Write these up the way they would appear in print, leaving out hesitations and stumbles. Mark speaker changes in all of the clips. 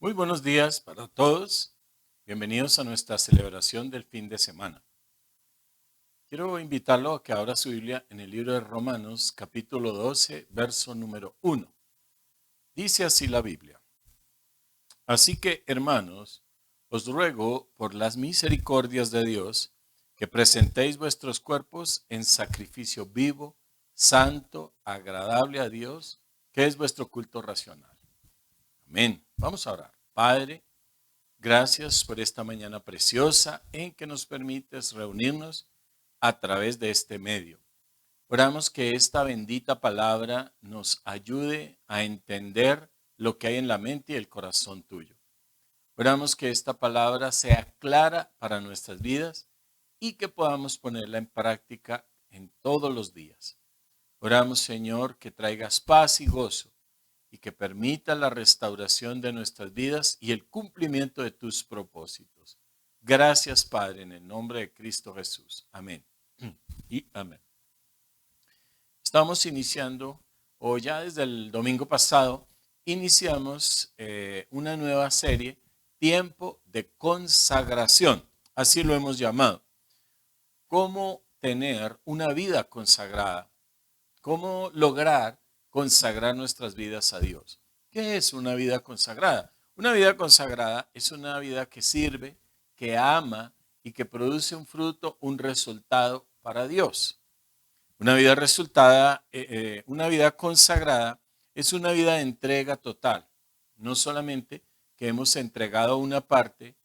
Speaker 1: Muy buenos días para todos. Bienvenidos a nuestra celebración del fin de semana. Quiero invitarlo a que abra su Biblia en el libro de Romanos, capítulo 12, verso número 1. Dice así la Biblia. Así que, hermanos, os ruego por las misericordias de Dios que presentéis vuestros cuerpos en sacrificio vivo, santo, agradable a Dios, que es vuestro culto racional. Amén. Vamos a orar. Padre, gracias por esta mañana preciosa en que nos permites reunirnos a través de este medio. Oramos que esta bendita palabra nos ayude a entender lo que hay en la mente y el corazón tuyo. Oramos que esta palabra sea clara para nuestras vidas y que podamos ponerla en práctica en todos los días. Oramos, Señor, que traigas paz y gozo y que permita la restauración de nuestras vidas y el cumplimiento de tus propósitos. Gracias, Padre, en el nombre de Cristo Jesús. Amén. Y amén. Estamos iniciando, o ya desde el domingo pasado, iniciamos una nueva serie, Tiempo de Consagración. Así lo hemos llamado. ¿Cómo tener una vida consagrada? ¿Cómo lograr consagrar nuestras vidas a Dios? ¿Qué es una vida consagrada? Una vida consagrada es una vida que sirve, que ama y que produce un fruto, un resultado para Dios. Una vida consagrada es una vida de entrega total. No solamente que hemos entregado una parte,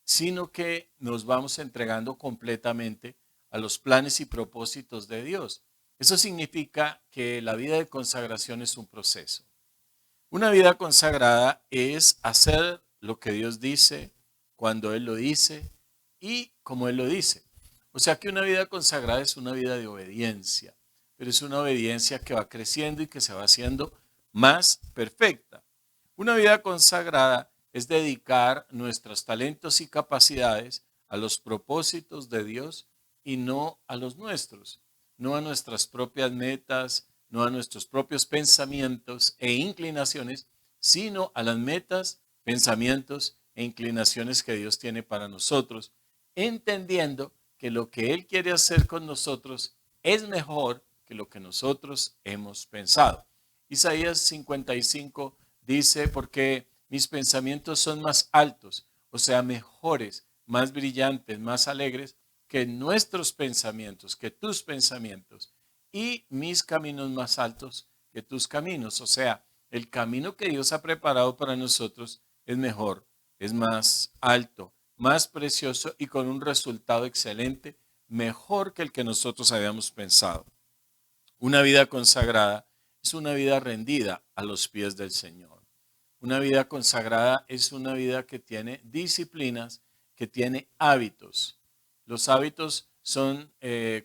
Speaker 1: sino que nos vamos entregando completamente a los planes y propósitos de Dios. Eso significa que la vida de consagración es un proceso. Una vida consagrada es hacer lo que Dios dice, cuando Él lo dice y como Él lo dice. O sea que una vida consagrada es una vida de obediencia, pero es una obediencia que va creciendo y que se va haciendo más perfecta. Una vida consagrada es dedicar nuestros talentos y capacidades a los propósitos de Dios y no a los nuestros, no a nuestras propias metas, no a nuestros propios pensamientos e inclinaciones, sino a las metas, pensamientos e inclinaciones que Dios tiene para nosotros, entendiendo que lo que Él quiere hacer con nosotros es mejor que lo que nosotros hemos pensado. Isaías 55 dice, porque mis pensamientos son más altos, o sea, mejores, más brillantes, más alegres que nuestros pensamientos, que tus pensamientos, y mis caminos más altos que tus caminos. O sea, el camino que Dios ha preparado para nosotros es mejor, es más alto, más precioso y con un resultado excelente, mejor que el que nosotros habíamos pensado. Una vida consagrada es una vida rendida a los pies del Señor. Una vida consagrada es una vida que tiene disciplinas, que tiene hábitos. Los hábitos son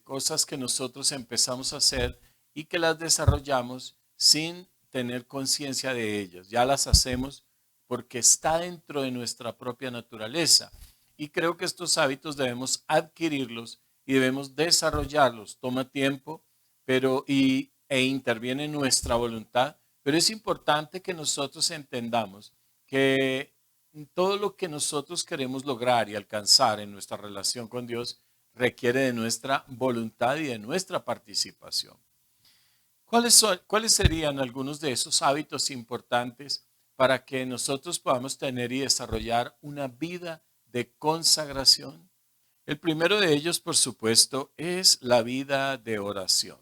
Speaker 1: cosas que nosotros empezamos a hacer y que las desarrollamos sin tener conciencia de ellas. Ya las hacemos porque está dentro de nuestra propia naturaleza. Y creo que estos hábitos debemos adquirirlos y debemos desarrollarlos. Toma tiempo, e interviene en nuestra voluntad, pero es importante que nosotros entendamos que todo lo que nosotros queremos lograr y alcanzar en nuestra relación con Dios requiere de nuestra voluntad y de nuestra participación. ¿Cuáles serían algunos de esos hábitos importantes para que nosotros podamos tener y desarrollar una vida de consagración? El primero de ellos, por supuesto, es la vida de oración.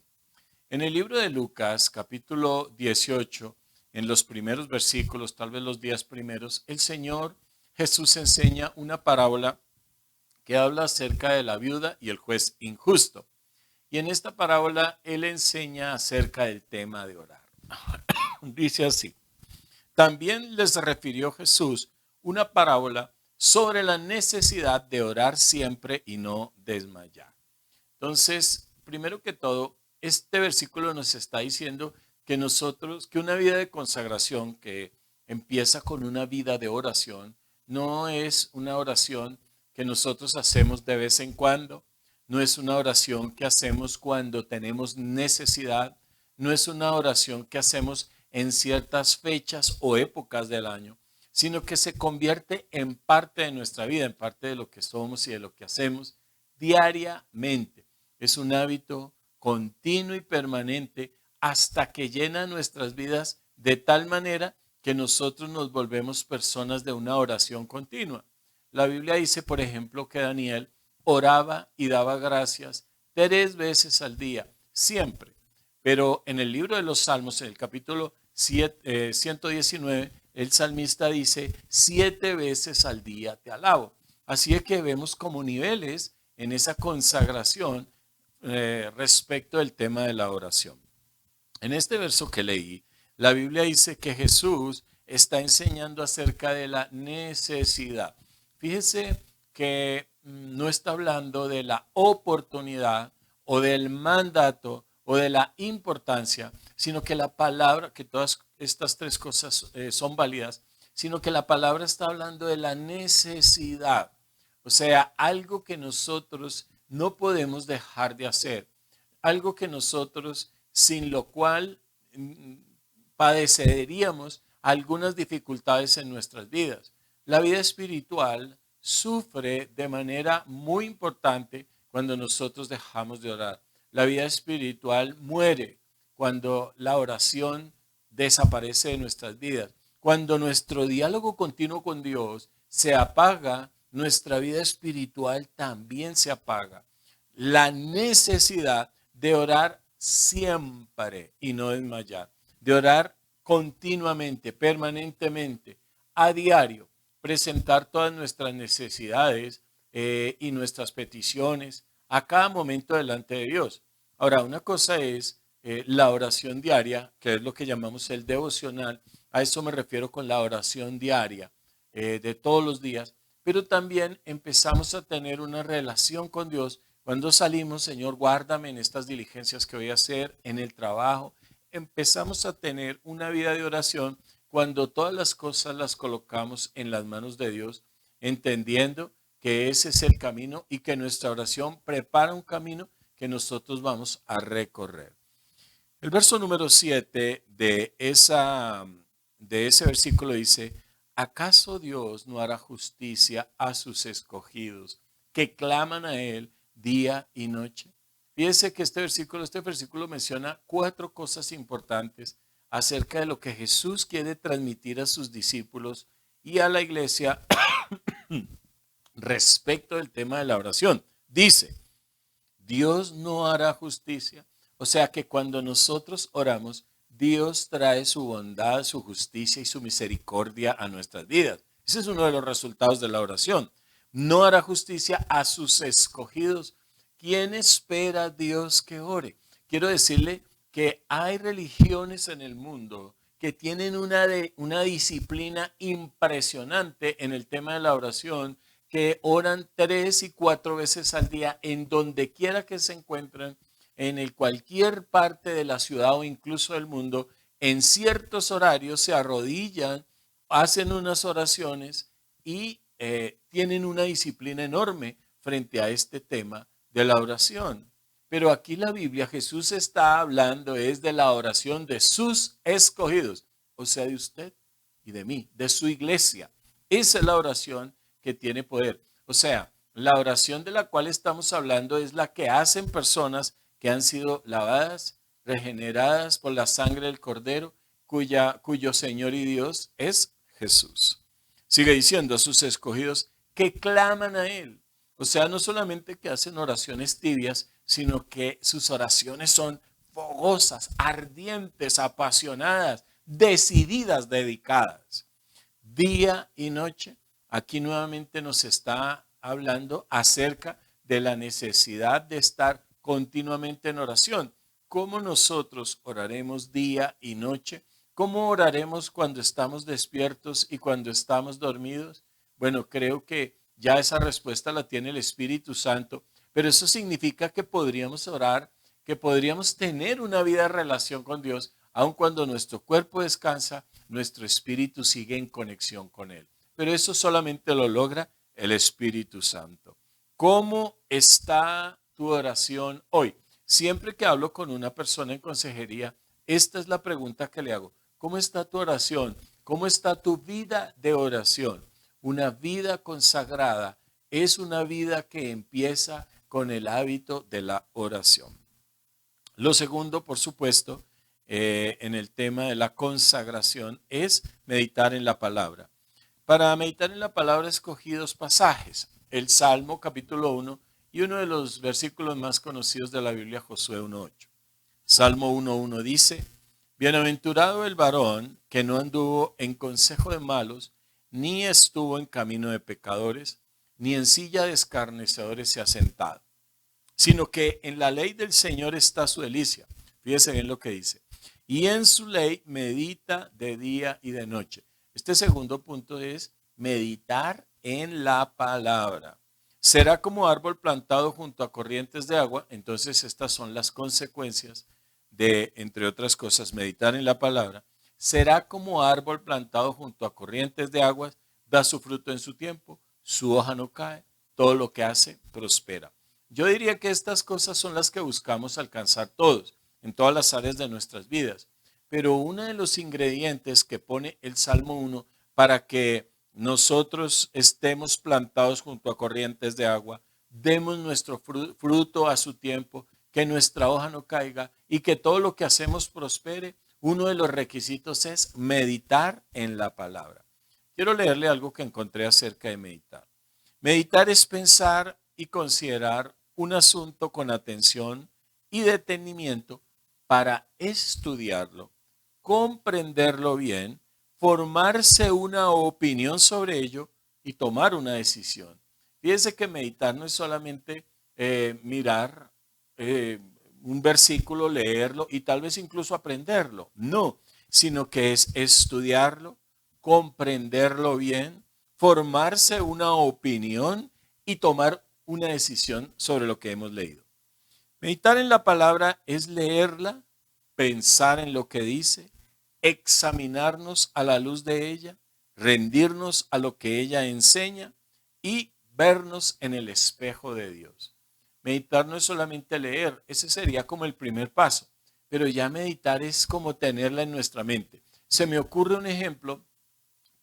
Speaker 1: En el libro de Lucas, capítulo 18, en los primeros versículos, tal vez los 10 primeros, el Señor Jesús enseña una parábola que habla acerca de la viuda y el juez injusto. Y en esta parábola Él enseña acerca del tema de orar. Dice así, también les refirió Jesús una parábola sobre la necesidad de orar siempre y no desmayar. Entonces, primero que todo, este versículo nos está diciendo que una vida de consagración que empieza con una vida de oración, no es una oración que nosotros hacemos de vez en cuando, no es una oración que hacemos cuando tenemos necesidad, no es una oración que hacemos en ciertas fechas o épocas del año, sino que se convierte en parte de nuestra vida, en parte de lo que somos y de lo que hacemos diariamente. Es un hábito continuo y permanente hasta que llena nuestras vidas de tal manera que nosotros nos volvemos personas de una oración continua. La Biblia dice, por ejemplo, que Daniel oraba y daba gracias 3 veces al día, siempre. Pero en el libro de los Salmos, en el capítulo 119, el salmista dice, 7 veces al día te alabo. Así es que vemos como niveles en esa consagración respecto del tema de la oración. En este verso que leí, la Biblia dice que Jesús está enseñando acerca de la necesidad. Fíjese que no está hablando de la oportunidad o del mandato o de la importancia, sino que la palabra, que todas estas tres cosas son válidas, sino que la palabra está hablando de la necesidad. O sea, algo que nosotros no podemos dejar de hacer, algo que nosotros, sin lo cual padeceríamos algunas dificultades en nuestras vidas. La vida espiritual sufre de manera muy importante cuando nosotros dejamos de orar. La vida espiritual muere cuando la oración desaparece de nuestras vidas. Cuando nuestro diálogo continuo con Dios se apaga, nuestra vida espiritual también se apaga. La necesidad de orar siempre y no desmayar, de orar continuamente, permanentemente, a diario, presentar todas nuestras necesidades y nuestras peticiones a cada momento delante de Dios. Ahora, una cosa es la oración diaria, que es lo que llamamos el devocional. A eso me refiero con la oración diaria de todos los días, pero también empezamos a tener una relación con Dios cuando salimos. Señor, guárdame en estas diligencias que voy a hacer, en el trabajo. Empezamos a tener una vida de oración cuando todas las cosas las colocamos en las manos de Dios, entendiendo que ese es el camino y que nuestra oración prepara un camino que nosotros vamos a recorrer. El verso número 7 de ese versículo dice, ¿acaso Dios no hará justicia a sus escogidos que claman a Él día y noche? Fíjense que este versículo menciona 4 cosas importantes acerca de lo que Jesús quiere transmitir a sus discípulos y a la iglesia respecto del tema de la oración. Dice, Dios no hará justicia. O sea que cuando nosotros oramos, Dios trae su bondad, su justicia y su misericordia a nuestras vidas. Ese es uno de los resultados de la oración. No hará justicia a sus escogidos. ¿Quién espera a Dios que ore? Quiero decirle que hay religiones en el mundo que tienen una disciplina impresionante en el tema de la oración, que oran 3 y 4 veces al día en donde quiera que se encuentren, en cualquier parte de la ciudad o incluso del mundo, en ciertos horarios se arrodillan, hacen unas oraciones y tienen una disciplina enorme frente a este tema de la oración. Pero aquí la Biblia, Jesús está hablando es de la oración de sus escogidos, o sea, de usted y de mí, de su iglesia. Esa es la oración que tiene poder. O sea, la oración de la cual estamos hablando es la que hacen personas que han sido lavadas, regeneradas por la sangre del Cordero, cuyo Señor y Dios es Jesús. Sigue diciendo a sus escogidos que claman a Él. O sea, no solamente que hacen oraciones tibias, sino que sus oraciones son fogosas, ardientes, apasionadas, decididas, dedicadas. Día y noche, aquí nuevamente nos está hablando acerca de la necesidad de estar continuamente en oración. ¿Cómo nosotros oraremos día y noche? ¿Cómo oraremos cuando estamos despiertos y cuando estamos dormidos? Bueno, creo que ya esa respuesta la tiene el Espíritu Santo, pero eso significa que podríamos orar, que podríamos tener una vida de relación con Dios, aun cuando nuestro cuerpo descansa, nuestro espíritu sigue en conexión con Él. Pero eso solamente lo logra el Espíritu Santo. ¿Cómo está tu oración hoy? Siempre que hablo con una persona en consejería, esta es la pregunta que le hago. ¿Cómo está tu oración? ¿Cómo está tu vida de oración? Una vida consagrada es una vida que empieza con el hábito de la oración. Lo segundo, por supuesto, en el tema de la consagración es meditar en la palabra. Para meditar en la palabra escogí dos pasajes, el Salmo capítulo 1 y uno de los versículos más conocidos de la Biblia, Josué 1:8. Salmo 1:1 dice, bienaventurado el varón que no anduvo en consejo de malos, ni estuvo en camino de pecadores, ni en silla de escarnecedores se ha sentado, sino que en la ley del Señor está su delicia. Fíjese bien lo que dice. Y en su ley medita de día y de noche. Este segundo punto es meditar en la palabra. Será como árbol plantado junto a corrientes de agua. Entonces estas son las consecuencias de, entre otras cosas, meditar en la palabra. Será como árbol plantado junto a corrientes de aguas, da su fruto en su tiempo, su hoja no cae, todo lo que hace prospera. Yo diría que estas cosas son las que buscamos alcanzar todos, en todas las áreas de nuestras vidas. Pero uno de los ingredientes que pone el Salmo 1 para que nosotros estemos plantados junto a corrientes de agua, demos nuestro fruto a su tiempo, que nuestra hoja no caiga y que todo lo que hacemos prospere, uno de los requisitos es meditar en la palabra. Quiero leerle algo que encontré acerca de meditar. Meditar es pensar y considerar un asunto con atención y detenimiento para estudiarlo, comprenderlo bien, formarse una opinión sobre ello y tomar una decisión. Fíjense que meditar no es solamente mirar un versículo, leerlo y tal vez incluso aprenderlo. No, sino que es estudiarlo, comprenderlo bien, formarse una opinión y tomar una decisión sobre lo que hemos leído. Meditar en la palabra es leerla, pensar en lo que dice, examinarnos a la luz de ella, rendirnos a lo que ella enseña y vernos en el espejo de Dios. Meditar no es solamente leer, ese sería como el primer paso, pero ya meditar es como tenerla en nuestra mente. Se me ocurre un ejemplo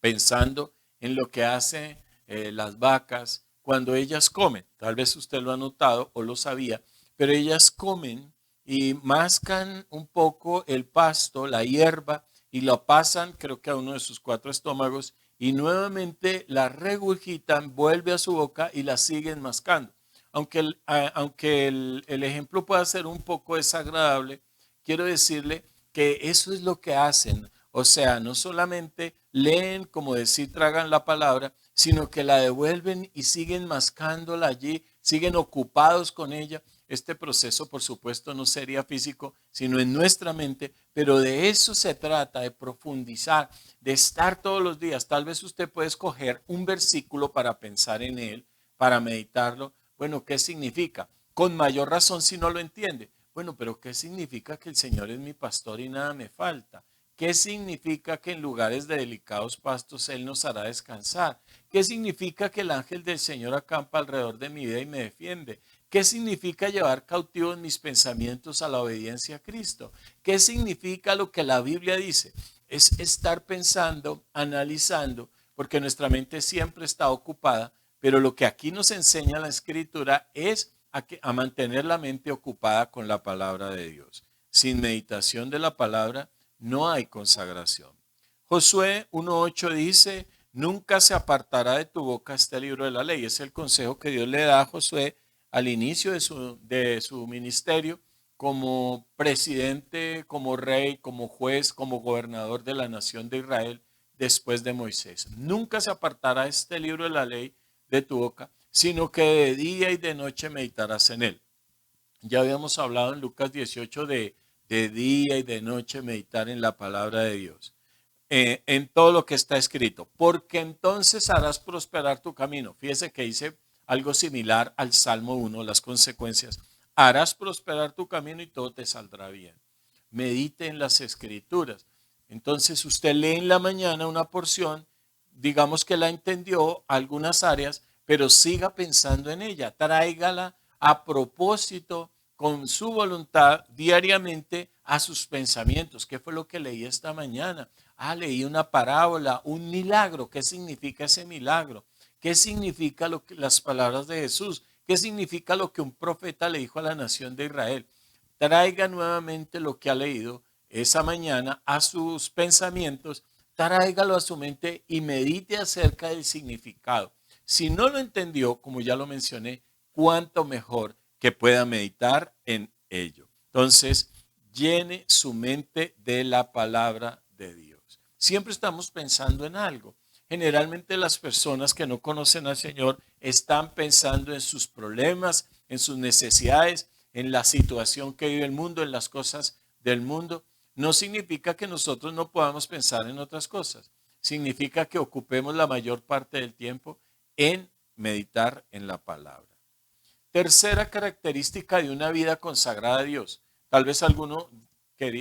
Speaker 1: pensando en lo que hacen las vacas cuando ellas comen. Tal vez usted lo ha notado o lo sabía, pero ellas comen y mascan un poco el pasto, la hierba, y lo pasan, creo que a uno de sus 4 estómagos, y nuevamente la regurgitan, vuelve a su boca y la siguen mascando. Aunque el ejemplo pueda ser un poco desagradable, quiero decirle que eso es lo que hacen. O sea, no solamente leen, como decir, tragan la palabra, sino que la devuelven y siguen mascándola allí, siguen ocupados con ella. Este proceso, por supuesto, no sería físico, sino en nuestra mente, pero de eso se trata, de profundizar, de estar todos los días. Tal vez usted puede escoger un versículo para pensar en él, para meditarlo. Bueno, ¿qué significa? Con mayor razón si no lo entiende. Bueno, pero ¿qué significa que el Señor es mi pastor y nada me falta? ¿Qué significa que en lugares de delicados pastos Él nos hará descansar? ¿Qué significa que el ángel del Señor acampa alrededor de mi vida y me defiende? ¿Qué significa llevar cautivos mis pensamientos a la obediencia a Cristo? ¿Qué significa lo que la Biblia dice? Es estar pensando, analizando, porque nuestra mente siempre está ocupada, pero lo que aquí nos enseña la Escritura es a mantener la mente ocupada con la palabra de Dios. Sin meditación de la palabra, no hay consagración. Josué 1:8 dice, nunca se apartará de tu boca este libro de la ley. Es el consejo que Dios le da a Josué al inicio de su ministerio como presidente, como rey, como juez, como gobernador de la nación de Israel después de Moisés. Nunca se apartará este libro de la ley de tu boca, sino que de día y de noche meditarás en él. Ya habíamos hablado en Lucas 18 de día y de noche meditar en la palabra de Dios, en todo lo que está escrito, porque entonces harás prosperar tu camino. Fíjese que dice algo similar al Salmo 1, las consecuencias. Harás prosperar tu camino y todo te saldrá bien. Medite en las escrituras. Entonces usted lee en la mañana una porción, digamos que la entendió algunas áreas, pero siga pensando en ella, tráigala a propósito con su voluntad diariamente a sus pensamientos. ¿Qué fue lo que leí esta mañana? Leí una parábola, un milagro. ¿Qué significa ese milagro? ¿Qué significa las palabras de Jesús? ¿Qué significa lo que un profeta le dijo a la nación de Israel? Traiga nuevamente lo que ha leído esa mañana a sus pensamientos, tráigalo a su mente y medite acerca del significado. Si no lo entendió, como ya lo mencioné, cuánto mejor que pueda meditar en ello. Entonces, llene su mente de la palabra de Dios. Siempre estamos pensando en algo. Generalmente las personas que no conocen al Señor están pensando en sus problemas, en sus necesidades, en la situación que vive el mundo, en las cosas del mundo. No significa que nosotros no podamos pensar en otras cosas. Significa que ocupemos la mayor parte del tiempo en meditar en la palabra. Tercera característica de una vida consagrada a Dios. Tal vez alguno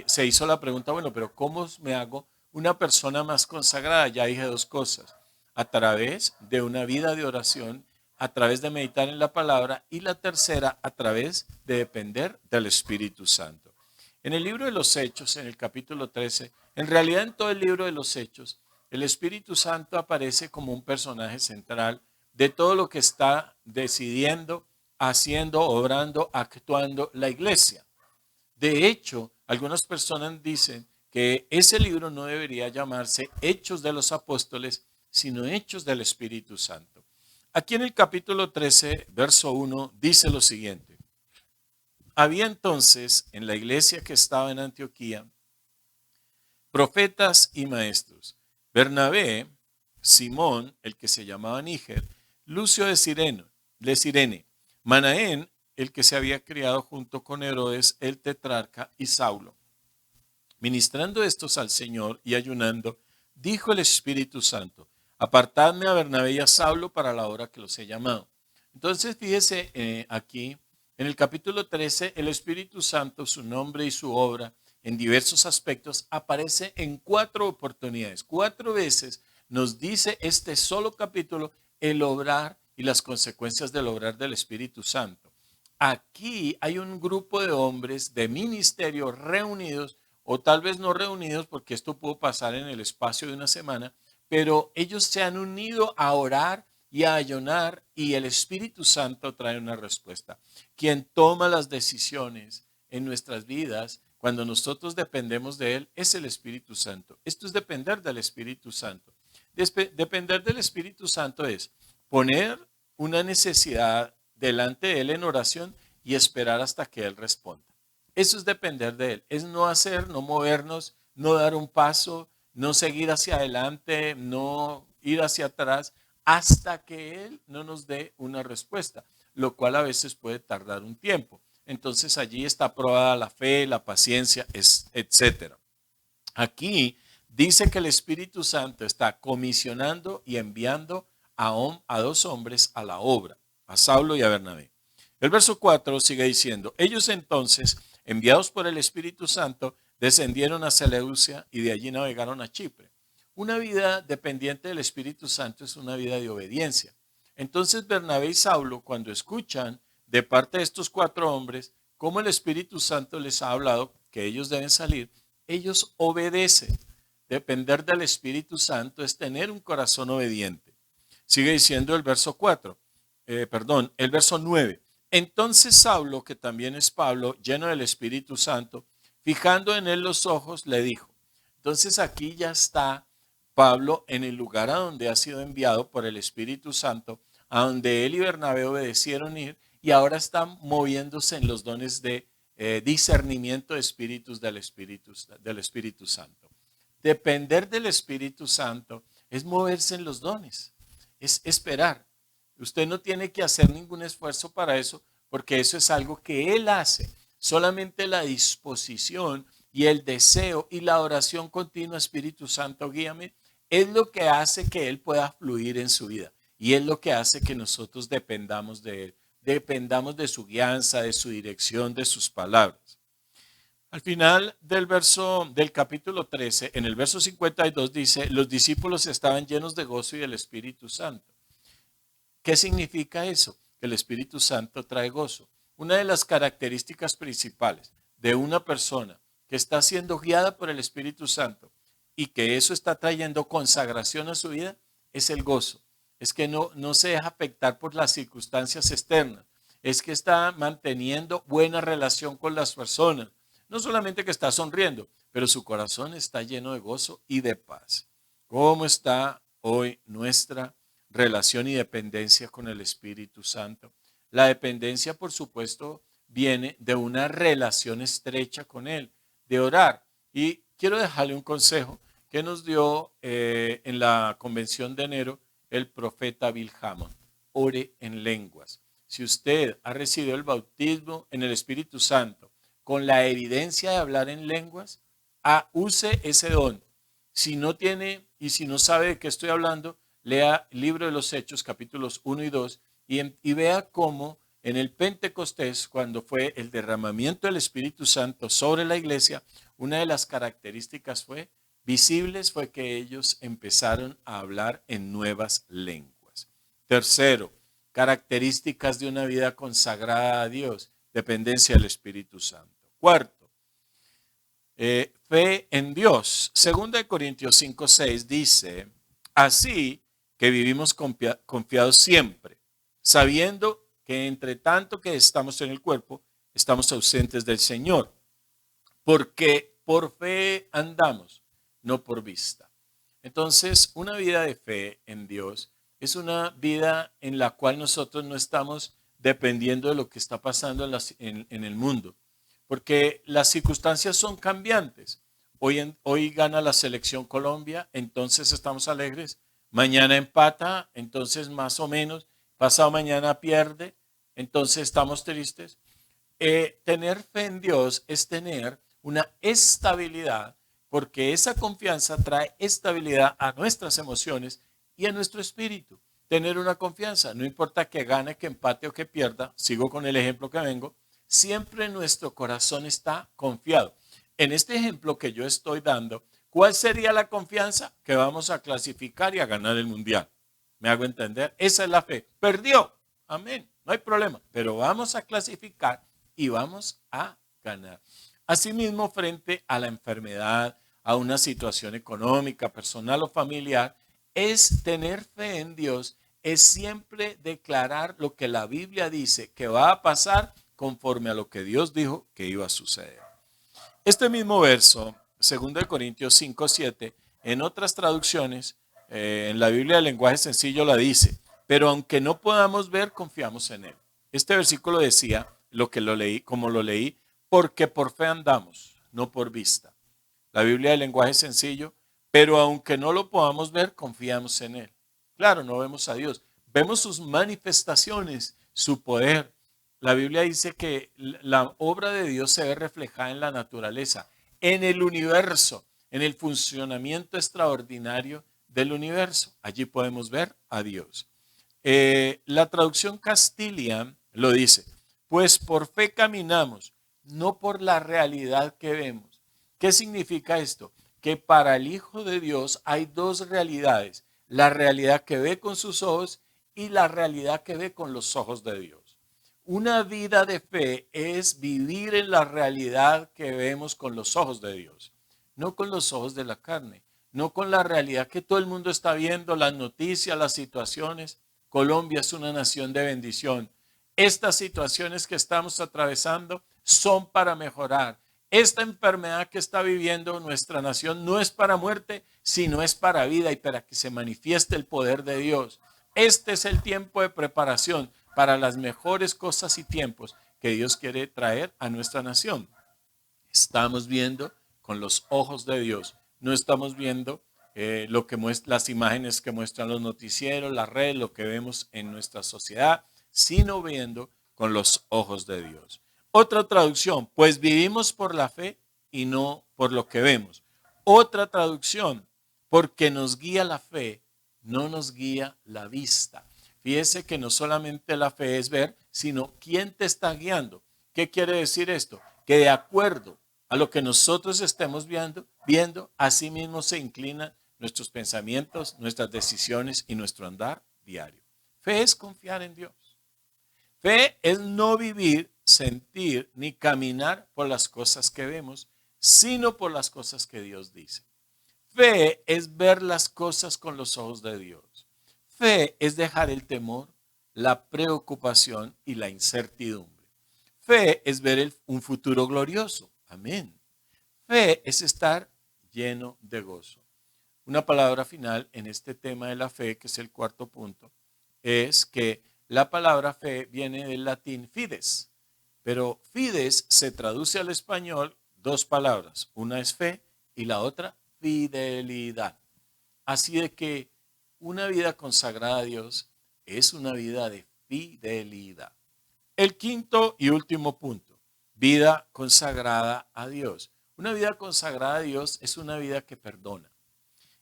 Speaker 1: se hizo la pregunta, bueno, pero ¿cómo me hago una persona más consagrada? Ya dije dos cosas. A través de una vida de oración, a través de meditar en la palabra y la tercera, a través de depender del Espíritu Santo. En el libro de los Hechos, en el capítulo 13, en realidad en todo el libro de los Hechos, el Espíritu Santo aparece como un personaje central de todo lo que está decidiendo, haciendo, obrando, actuando la iglesia. De hecho, algunas personas dicen que ese libro no debería llamarse Hechos de los Apóstoles, sino Hechos del Espíritu Santo. Aquí en el capítulo 13, verso 1, dice lo siguiente. Había entonces en la iglesia que estaba en Antioquía profetas y maestros. Bernabé, Simón, el que se llamaba Níger, Lucio de Cirene, Manaén, el que se había criado junto con Herodes el tetrarca, y Saulo. Ministrando estos al Señor y ayunando, dijo el Espíritu Santo, apartadme a Bernabé y a Saulo para la obra que los he llamado. Entonces fíjese aquí, en el capítulo 13, el Espíritu Santo, su nombre y su obra, en diversos aspectos, aparece en 4 oportunidades. 4 veces nos dice este solo capítulo el obrar y las consecuencias del obrar del Espíritu Santo. Aquí hay un grupo de hombres de ministerio reunidos, o tal vez no reunidos, porque esto pudo pasar en el espacio de una semana, pero ellos se han unido a orar y a ayunar y el Espíritu Santo trae una respuesta. Quien toma las decisiones en nuestras vidas, cuando nosotros dependemos de Él, es el Espíritu Santo. Esto es depender del Espíritu Santo. Depender del Espíritu Santo es poner una necesidad delante de Él en oración y esperar hasta que Él responda. Eso es depender de Él. Es no hacer, no movernos, no dar un paso, no seguir hacia adelante, no ir hacia atrás, hasta que Él no nos dé una respuesta, lo cual a veces puede tardar un tiempo. Entonces allí está probada la fe, la paciencia, etc. Aquí dice que el Espíritu Santo está comisionando y enviando a 2 hombres a la obra, a Saulo y a Bernabé. El verso 4 sigue diciendo, ellos entonces, enviados por el Espíritu Santo, descendieron a Seleucia y de allí navegaron a Chipre. Una vida dependiente del Espíritu Santo es una vida de obediencia. Entonces Bernabé y Saulo, cuando escuchan de parte de estos 4 hombres cómo el Espíritu Santo les ha hablado que ellos deben salir, ellos obedecen. Depender del Espíritu Santo es tener un corazón obediente. Sigue diciendo el verso 4, el verso 9. Entonces Saulo, que también es Pablo, lleno del Espíritu Santo, fijando en él los ojos, le dijo. Entonces aquí ya está Pablo en el lugar a donde ha sido enviado por el Espíritu Santo, a donde él y Bernabé obedecieron ir y ahora están moviéndose en los dones de discernimiento de espíritus del Espíritu Santo. Depender del Espíritu Santo es moverse en los dones, es esperar. Usted no tiene que hacer ningún esfuerzo para eso, porque eso es algo que Él hace. Solamente la disposición y el deseo y la oración continua, Espíritu Santo, guíame, es lo que hace que Él pueda fluir en su vida. Y es lo que hace que nosotros dependamos de Él, dependamos de su guianza, de su dirección, de sus palabras. Al final del capítulo 13, en el verso 52 dice, los discípulos estaban llenos de gozo y del Espíritu Santo. ¿Qué significa eso? Que el Espíritu Santo trae gozo. Una de las características principales de una persona que está siendo guiada por el Espíritu Santo y que eso está trayendo consagración a su vida, es el gozo. Es que no se deja afectar por las circunstancias externas. Es que está manteniendo buena relación con las personas. No solamente que está sonriendo, pero su corazón está lleno de gozo y de paz. ¿Cómo está hoy nuestra relación y dependencia con el Espíritu Santo? La dependencia, por supuesto, viene de una relación estrecha con Él, de orar. Y quiero dejarle un consejo que nos dio en la convención de enero el profeta Bill Hammond. Ore en lenguas. Si usted ha recibido el bautismo en el Espíritu Santo con la evidencia de hablar en lenguas, use ese don. Si no tiene y si no sabe de qué estoy hablando, lea el libro de los Hechos, capítulos 1 y 2, y vea cómo en el Pentecostés, cuando fue el derramamiento del Espíritu Santo sobre la iglesia, una de las características visibles fue que ellos empezaron a hablar en nuevas lenguas. Tercero, características de una vida consagrada a Dios, dependencia del Espíritu Santo. Cuarto, fe en Dios. 2 Corintios 5:6 dice, así que vivimos confiados siempre, sabiendo que entre tanto que estamos en el cuerpo, estamos ausentes del Señor, porque por fe andamos, no por vista. Entonces, una vida de fe en Dios es una vida en la cual nosotros no estamos dependiendo de lo que está pasando en el mundo, porque las circunstancias son cambiantes. Hoy gana la selección Colombia, entonces estamos alegres. Mañana empata, entonces más o menos. Pasado mañana pierde, entonces estamos tristes. Tener fe en Dios es tener una estabilidad, porque esa confianza trae estabilidad a nuestras emociones y a nuestro espíritu. Tener una confianza, no importa que gane, que empate o que pierda, sigo con el ejemplo que vengo, siempre nuestro corazón está confiado. En este ejemplo que yo estoy dando, ¿cuál sería la confianza? Que vamos a clasificar y a ganar el mundial. ¿Me hago entender? Esa es la fe. Perdió. Amén. No hay problema. Pero vamos a clasificar y vamos a ganar. Asimismo, frente a la enfermedad, a una situación económica, personal o familiar, es tener fe en Dios, es siempre declarar lo que la Biblia dice que va a pasar conforme a lo que Dios dijo que iba a suceder. Este mismo verso, 2 Corintios 5:7, en otras traducciones, en la Biblia del lenguaje sencillo la dice, pero aunque no podamos ver, confiamos en Él. Este versículo decía, como lo leí, porque por fe andamos, no por vista. La Biblia del lenguaje sencillo, pero aunque no lo podamos ver, confiamos en Él. Claro, no vemos a Dios, vemos sus manifestaciones, su poder. La Biblia dice que la obra de Dios se ve reflejada en la naturaleza, en el universo, en el funcionamiento extraordinario del universo. Allí podemos ver a Dios. La traducción Castilian lo dice, pues por fe caminamos, no por la realidad que vemos. ¿Qué significa esto? Que para el Hijo de Dios hay dos realidades, la realidad que ve con sus ojos y la realidad que ve con los ojos de Dios. Una vida de fe es vivir en la realidad que vemos con los ojos de Dios, no con los ojos de la carne, no con la realidad que todo el mundo está viendo, las noticias, las situaciones. Colombia es una nación de bendición. Estas situaciones que estamos atravesando son para mejorar. Esta enfermedad que está viviendo nuestra nación no es para muerte, sino es para vida y para que se manifieste el poder de Dios. Este es el tiempo de preparación para las mejores cosas y tiempos que Dios quiere traer a nuestra nación. Estamos viendo con los ojos de Dios, no estamos viendo lo que las imágenes que muestran los noticieros, las redes, lo que vemos en nuestra sociedad, sino viendo con los ojos de Dios. Otra traducción, pues vivimos por la fe y no por lo que vemos. Otra traducción, porque nos guía la fe, no nos guía la vista. Fíjese que no solamente la fe es ver, sino quién te está guiando. ¿Qué quiere decir esto? Que de acuerdo a lo que nosotros estemos viendo, así mismo se inclinan nuestros pensamientos, nuestras decisiones y nuestro andar diario. Fe es confiar en Dios. Fe es no vivir, sentir ni caminar por las cosas que vemos, sino por las cosas que Dios dice. Fe es ver las cosas con los ojos de Dios. Fe es dejar el temor, la preocupación y la incertidumbre. Fe es ver un futuro glorioso. Amén. Fe es estar lleno de gozo. Una palabra final en este tema de la fe, que es el cuarto punto, es que la palabra fe viene del latín fides, pero fides se traduce al español dos palabras. Una es fe y la otra fidelidad. Así de que una vida consagrada a Dios es una vida de fidelidad. El quinto y último punto, vida consagrada a Dios. Una vida consagrada a Dios es una vida que perdona.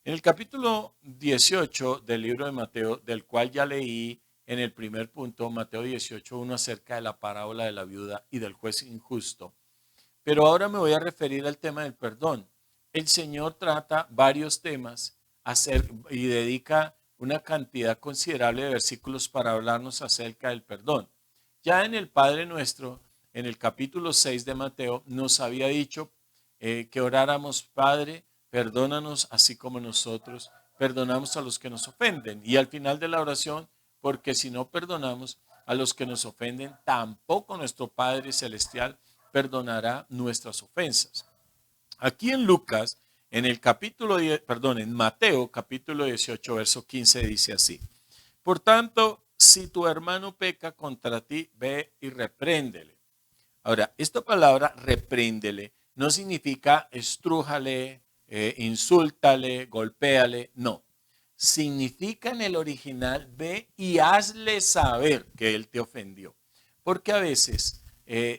Speaker 1: En el capítulo 18 del libro de Mateo, del cual ya leí en el primer punto, Mateo 18:1, acerca de la parábola de la viuda y del juez injusto. Pero ahora me voy a referir al tema del perdón. El Señor trata varios temas y dedica una cantidad considerable de versículos para hablarnos acerca del perdón. Ya en el Padre Nuestro, en el capítulo 6 de Mateo, nos había dicho que oráramos: Padre, perdónanos así como nosotros perdonamos a los que nos ofenden. Y al final de la oración, porque si no perdonamos a los que nos ofenden, tampoco nuestro Padre Celestial perdonará nuestras ofensas. Aquí en Lucas, en el capítulo 10, perdón, en Mateo capítulo 18, verso 15 dice así: Por tanto, si tu hermano peca contra ti, ve y repréndele. Ahora, esta palabra repréndele no significa estrújale, insúltale, golpéale, no. Significa en el original: ve y hazle saber que él te ofendió. Porque a veces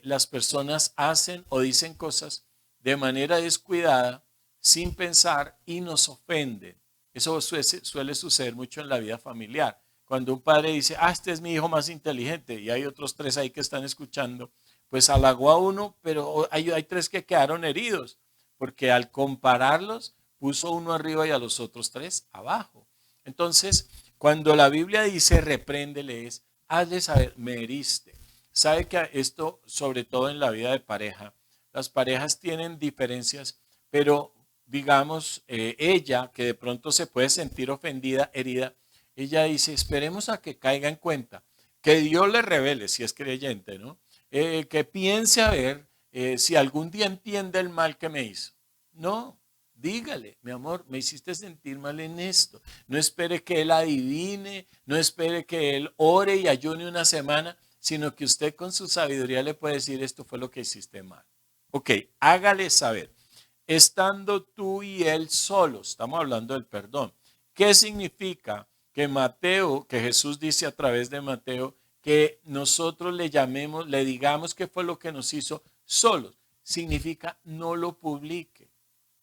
Speaker 1: las personas hacen o dicen cosas de manera descuidada, sin pensar, y nos ofenden. Eso suele suceder mucho en la vida familiar. Cuando un padre dice: este es mi hijo más inteligente, y hay otros tres ahí que están escuchando, pues halagó a uno, pero hay tres que quedaron heridos, porque al compararlos puso uno arriba y a los otros tres abajo. Entonces, cuando la Biblia dice repréndele, es hazle saber: me heriste. Sabe que esto, sobre todo en la vida de pareja, las parejas tienen diferencias, pero digamos, ella que de pronto se puede sentir ofendida, herida, ella dice: esperemos a que caiga en cuenta, que Dios le revele, si es creyente, ¿no? Que piense a ver si algún día entiende el mal que me hizo. No, dígale: mi amor, me hiciste sentir mal en esto. No espere que él adivine, no espere que él ore y ayune una semana, sino que usted con su sabiduría le puede decir: esto fue lo que hiciste mal. Ok, hágale saber. Estando tú y él solos, estamos hablando del perdón. ¿Qué significa que Jesús dice a través de Mateo, que nosotros le llamemos, le digamos qué fue lo que nos hizo solos? Significa: no lo publique.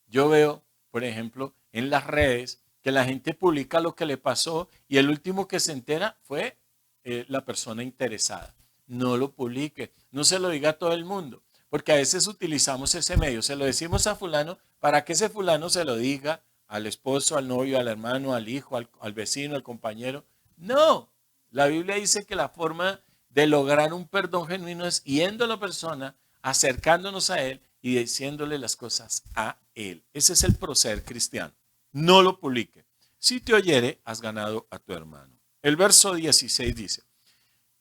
Speaker 1: Yo veo, por ejemplo, en las redes que la gente publica lo que le pasó y el último que se entera fue la persona interesada. No lo publique, no se lo diga a todo el mundo, porque a veces utilizamos ese medio, se lo decimos a fulano para que ese fulano se lo diga al esposo, al novio, al hermano, al hijo, al vecino, al compañero. No, la Biblia dice que la forma de lograr un perdón genuino es yendo a la persona, acercándonos a él y diciéndole las cosas a él. Ese es el proceder cristiano. No lo publique. Si te oyere, has ganado a tu hermano. El verso 16 dice: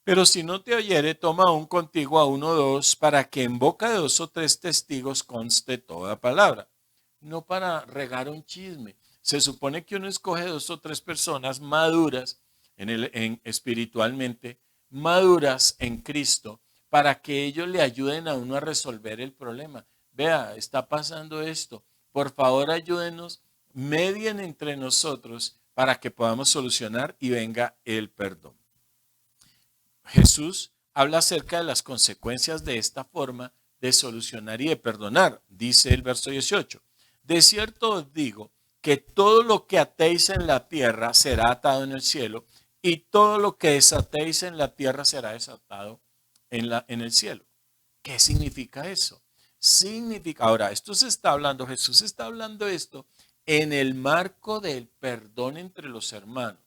Speaker 1: pero si no te oyere, toma aún contigo a uno o dos, para que en boca de dos o tres testigos conste toda palabra. No para regar un chisme. Se supone que uno escoge dos o tres personas maduras espiritualmente, maduras en Cristo, para que ellos le ayuden a uno a resolver el problema. Vea, está pasando esto. Por favor, ayúdenos, medien entre nosotros para que podamos solucionar y venga el perdón. Jesús habla acerca de las consecuencias de esta forma de solucionar y de perdonar. Dice el verso 18: de cierto os digo que todo lo que atéis en la tierra será atado en el cielo, y todo lo que desatéis en la tierra será desatado en el cielo. ¿Qué significa eso? Significa, ahora, Jesús está hablando esto en el marco del perdón entre los hermanos.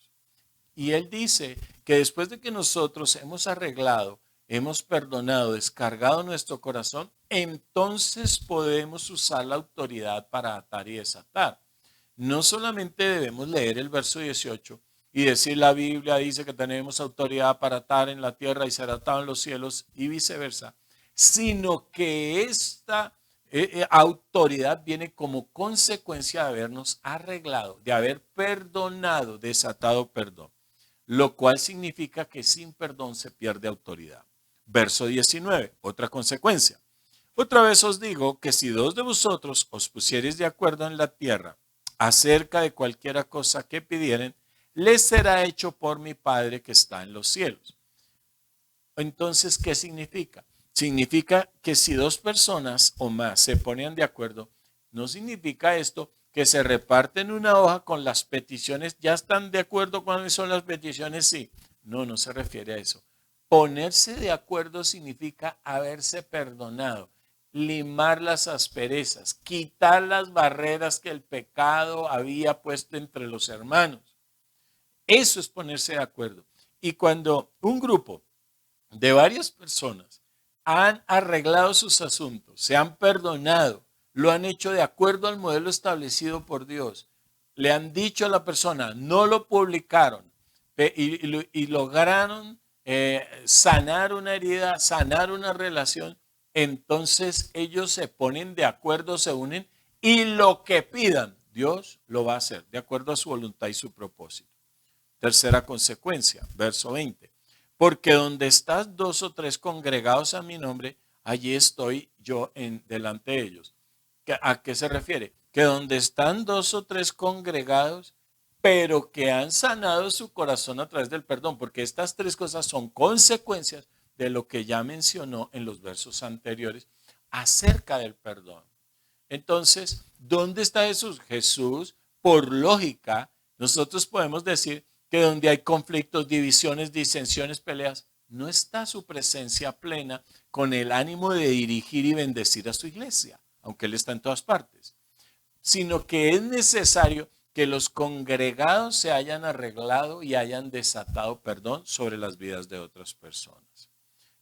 Speaker 1: Y él dice que después de que nosotros hemos arreglado hemos perdonado, descargado nuestro corazón, entonces podemos usar la autoridad para atar y desatar. No solamente debemos leer el verso 18 y decir la Biblia dice que tenemos autoridad para atar en la tierra y ser atado en los cielos y viceversa, sino que esta autoridad viene como consecuencia de habernos arreglado, de haber perdonado, desatado perdón, lo cual significa que sin perdón se pierde autoridad. Verso 19, otra consecuencia. Otra vez os digo que si dos de vosotros os pusiereis de acuerdo en la tierra acerca de cualquiera cosa que pidieren, les será hecho por mi Padre que está en los cielos. Entonces, ¿qué significa? Significa que si dos personas o más se ponen de acuerdo, no significa esto que se reparten una hoja con las peticiones, ¿ya están de acuerdo cuáles son las peticiones? Sí. No, no se refiere a eso. Ponerse de acuerdo significa haberse perdonado, limar las asperezas, quitar las barreras que el pecado había puesto entre los hermanos. Eso es ponerse de acuerdo. Y cuando un grupo de varias personas han arreglado sus asuntos, se han perdonado, lo han hecho de acuerdo al modelo establecido por Dios, le han dicho a la persona, no lo publicaron y lograron sanar una herida, sanar una relación, entonces ellos se ponen de acuerdo, se unen y lo que pidan, Dios lo va a hacer de acuerdo a su voluntad y su propósito. Tercera consecuencia, verso 20. Porque donde estás dos o tres congregados a mi nombre, allí estoy yo delante de ellos. ¿A qué se refiere? Que donde están dos o tres congregados, pero que han sanado su corazón a través del perdón, porque estas tres cosas son consecuencias de lo que ya mencionó en los versos anteriores acerca del perdón. Entonces, ¿dónde está Jesús? Jesús, por lógica, nosotros podemos decir que donde hay conflictos, divisiones, disensiones, peleas, no está su presencia plena con el ánimo de dirigir y bendecir a su iglesia, aunque Él está en todas partes, sino que es necesario que los congregados se hayan arreglado y hayan desatado perdón sobre las vidas de otras personas.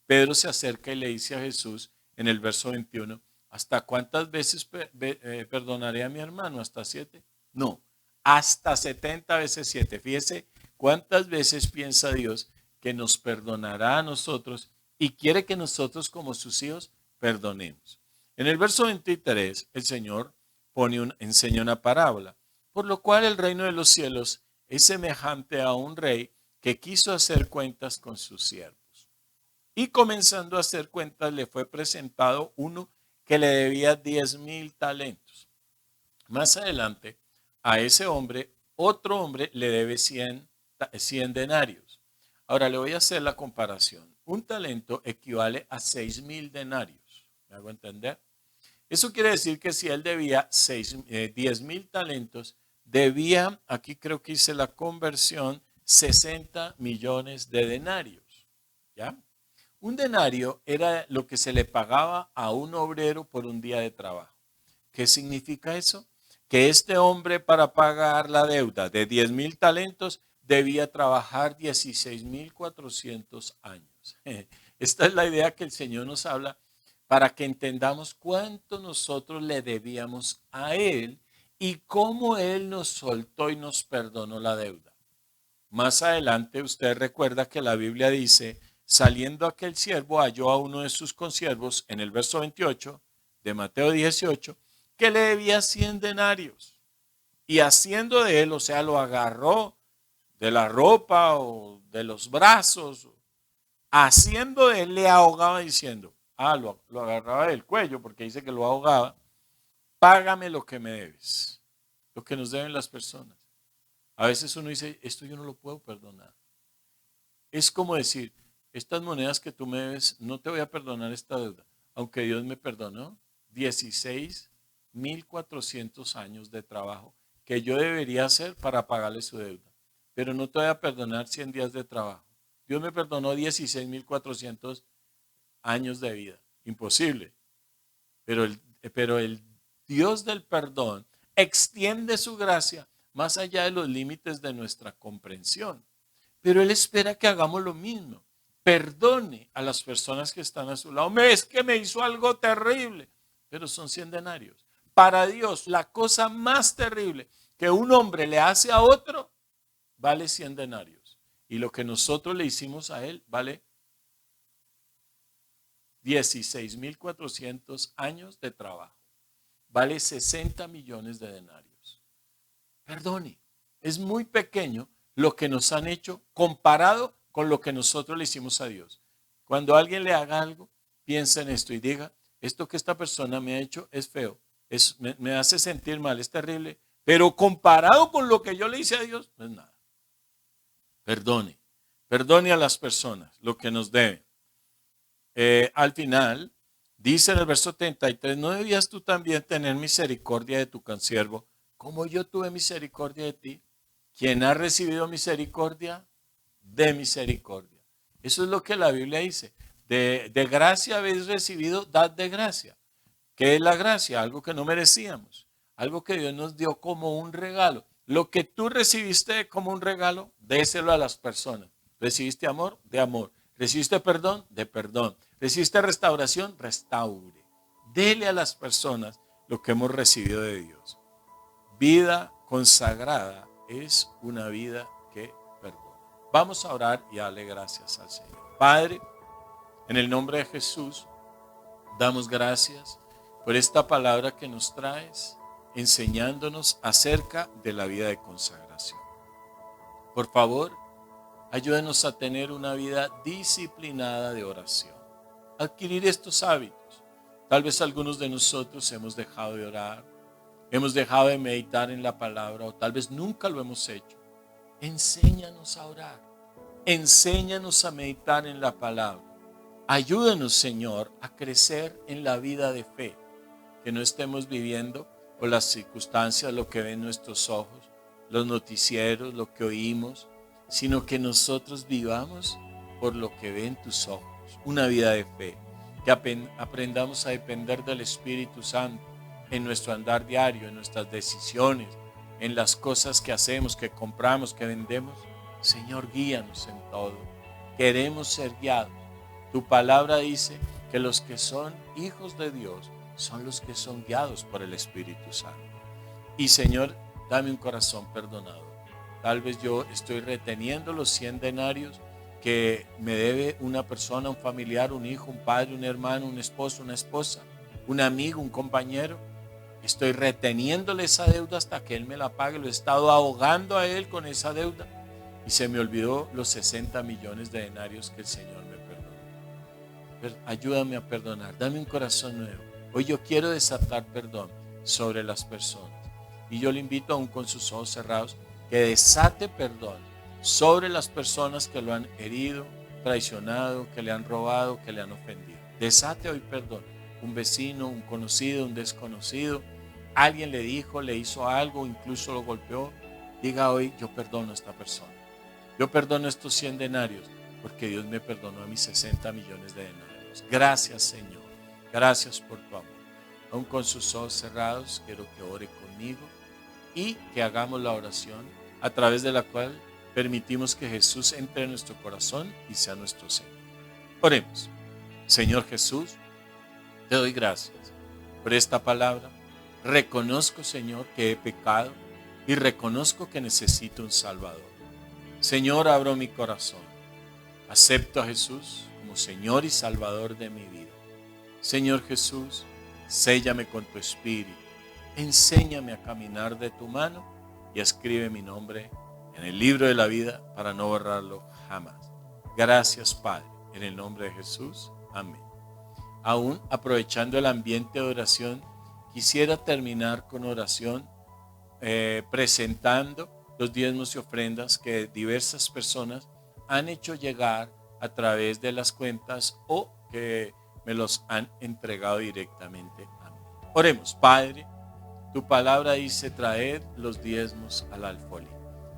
Speaker 1: Pedro se acerca y le dice a Jesús en el verso 21, ¿hasta cuántas veces perdonaré a mi hermano? ¿Hasta 7? No, hasta 70 veces 7. Fíjese cuántas veces piensa Dios que nos perdonará a nosotros y quiere que nosotros como sus hijos perdonemos. En el verso 23, el Señor enseña una parábola, por lo cual el reino de los cielos es semejante a un rey que quiso hacer cuentas con sus siervos. Y comenzando a hacer cuentas, le fue presentado uno que le debía 10,000 talentos. Más adelante, a ese hombre, otro hombre le debe 100 denarios. Ahora le voy a hacer la comparación. Un talento equivale a 6,000 denarios. ¿Me hago entender? Eso quiere decir que si él debía 10,000 talentos, debía, aquí creo que hice la conversión, 60 millones de denarios. ¿Ya? Un denario era lo que se le pagaba a un obrero por un día de trabajo. ¿Qué significa eso? Que este hombre para pagar la deuda de 10,000 talentos debía trabajar 16,400 años. Esta es la idea que el Señor nos habla para que entendamos cuánto nosotros le debíamos a Él y cómo Él nos soltó y nos perdonó la deuda. Más adelante usted recuerda que la Biblia dice, saliendo aquel siervo halló a uno de sus consiervos en el verso 28 de Mateo 18, que le debía 100 denarios. Y haciendo de él, o sea, lo agarró de la ropa o de los brazos, haciendo de él le ahogaba diciendo, lo agarraba del cuello porque dice que lo ahogaba, págame lo que me debes, lo que nos deben las personas. A veces uno dice, esto yo no lo puedo perdonar. Es como decir, estas monedas que tú me debes, no te voy a perdonar esta deuda, aunque Dios me perdonó 16,400 años de trabajo que yo debería hacer para pagarle su deuda. Pero no te voy a perdonar 100 días de trabajo. Dios me perdonó 16,400 años de vida. Imposible. Pero el Dios del perdón extiende su gracia más allá de los límites de nuestra comprensión. Pero Él espera que hagamos lo mismo, Perdone a las personas que están a su lado. Es que me hizo algo terrible, pero son 100 denarios. Para Dios, la cosa más terrible que un hombre le hace a otro vale 100 denarios. Y lo que nosotros le hicimos a él vale 16.400 años de trabajo. Vale 60 millones de denarios. Perdone, es muy pequeño lo que nos han hecho comparado con lo que nosotros le hicimos a Dios. Cuando alguien le haga algo, piensa en esto y diga, esto que esta persona me ha hecho es feo, me hace sentir mal, es terrible, pero comparado con lo que yo le hice a Dios, no es nada. Perdone, perdone a las personas lo que nos deben. Al final, dice en el verso 33, ¿no debías tú también tener misericordia de tu consiervo, como yo tuve misericordia de ti? Quien ha recibido misericordia, de misericordia. Eso es lo que la Biblia dice. De gracia habéis recibido, dad de gracia. ¿Qué es la gracia? Algo que no merecíamos. Algo que Dios nos dio como un regalo. Lo que tú recibiste como un regalo, déselo a las personas. ¿Recibiste amor? De amor. ¿Recibiste perdón? De perdón. ¿Recibiste restauración? Restaure. Dele a las personas lo que hemos recibido de Dios. Vida consagrada es una vida que perdona. Vamos a orar y darle gracias al Señor. Padre, en el nombre de Jesús, damos gracias por esta palabra que nos traes, enseñándonos acerca de la vida de consagración. Por favor, ayúdenos a tener una vida disciplinada de oración. Adquirir estos hábitos. Tal vez algunos de nosotros hemos dejado de orar, hemos dejado de meditar en la palabra o tal vez nunca lo hemos hecho. Enséñanos a orar, enséñanos a meditar en la palabra. Ayúdanos, Señor, a crecer en la vida de fe, que no estemos viviendo por las circunstancias, lo que ven nuestros ojos, los noticieros, lo que oímos, sino que nosotros vivamos por lo que ven tus ojos, una vida de fe, que aprendamos a depender del Espíritu Santo en nuestro andar diario, en nuestras decisiones, en las cosas que hacemos, que compramos, que vendemos. Señor, guíanos en todo. Queremos ser guiados. Tu palabra dice que los que son hijos de Dios son los que son guiados por el Espíritu Santo. Y Señor, dame un corazón perdonado. Tal vez yo estoy reteniendo los 100 denarios que me debe una persona, un familiar, un hijo, un padre, un hermano, un esposo, una esposa, un amigo, un compañero. Estoy reteniéndole esa deuda hasta que Él me la pague. Lo he estado ahogando a Él con esa deuda. Y se me olvidó los 60 millones de denarios que el Señor me perdonó. Ayúdame a perdonar. Dame un corazón nuevo. Hoy yo quiero desatar perdón sobre las personas. Y yo le invito, aún con sus ojos cerrados, que desate perdón sobre las personas que lo han herido, traicionado, que le han robado, que le han ofendido. Desate hoy perdón. Un vecino, un conocido, un desconocido, alguien le dijo, le hizo algo, incluso lo golpeó. Diga hoy, yo perdono a esta persona. Yo perdono estos 100 denarios porque Dios me perdonó a mis 60 millones de denarios. Gracias, Señor. Gracias por tu amor. Aún con sus ojos cerrados, quiero que ore conmigo y que hagamos la oración a través de la cual permitimos que Jesús entre en nuestro corazón y sea nuestro Señor. Oremos. Señor Jesús, te doy gracias por esta palabra. Reconozco, Señor, que he pecado y reconozco que necesito un Salvador. Señor, abro mi corazón. Acepto a Jesús como Señor y Salvador de mi vida. Señor Jesús, séllame con tu Espíritu. Enséñame a caminar de tu mano y escribe mi nombre en el libro de la vida para no borrarlo jamás. Gracias, Padre, en el nombre de Jesús. Amén. Aún aprovechando el ambiente de oración, quisiera terminar con oración presentando los diezmos y ofrendas que diversas personas han hecho llegar a través de las cuentas o que me los han entregado directamente a mí. Oremos. Padre, tu palabra dice: traed los diezmos al alfolí.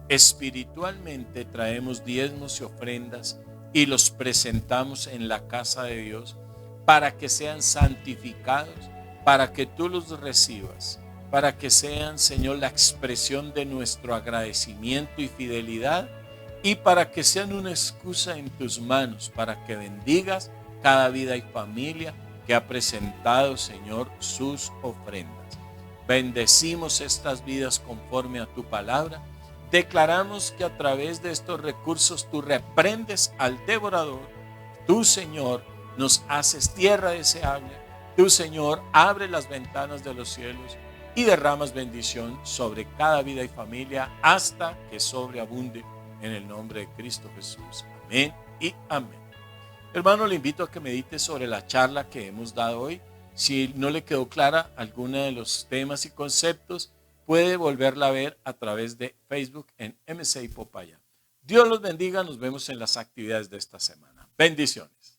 Speaker 1: Espiritualmente traemos diezmos y ofrendas y los presentamos en la casa de Dios para que sean santificados, para que tú los recibas, para que sean, Señor, la expresión de nuestro agradecimiento y fidelidad y para que sean una excusa en tus manos, para que bendigas cada vida y familia que ha presentado, Señor, sus ofrendas. Bendecimos estas vidas conforme a tu palabra. Declaramos que a través de estos recursos tú reprendes al devorador. Tú, Señor, nos haces tierra deseable. Tú, Señor, abre las ventanas de los cielos y derramas bendición sobre cada vida y familia hasta que sobreabunde en el nombre de Cristo Jesús. Amén y amén. Hermano, le invito a que medite sobre la charla que hemos dado hoy. Si no le quedó clara alguna de los temas y conceptos, puede volverla a ver a través de Facebook en MCI Popayán. Dios los bendiga, nos vemos en las actividades de esta semana. Bendiciones.